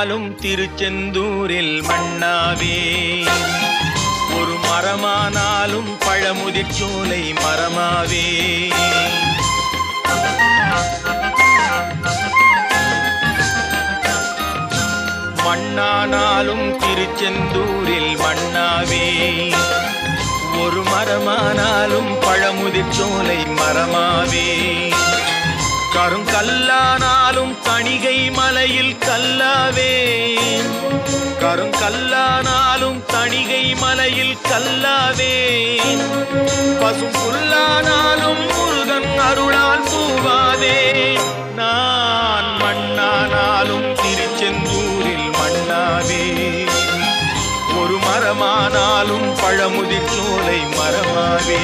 மண்ணானாலும் திருச்செந்தூரில் மண்ணாவே, ஒரு மரமானாலும் பழமுதிர் சோலை மரமாவே. மண்ணானாலும் திருச்செந்தூரில் மண்ணாவே, ஒரு மரமானாலும் பழமுதிர் சோலை மரமாவே. கருங்கல்லானாலும் தணிகை மலையில் கல்லாவே, கருங்கல்லானாலும் தணிகை மலையில் கல்லாவே. பசும் புல்லானாலும் முருகன் அருளால் பூவாவே. நான் மண்ணானாலும் திருச்செந்தூரில் மண்ணாவே, ஒரு மரமானாலும் பழமுதிர் சோலை மரமாவே.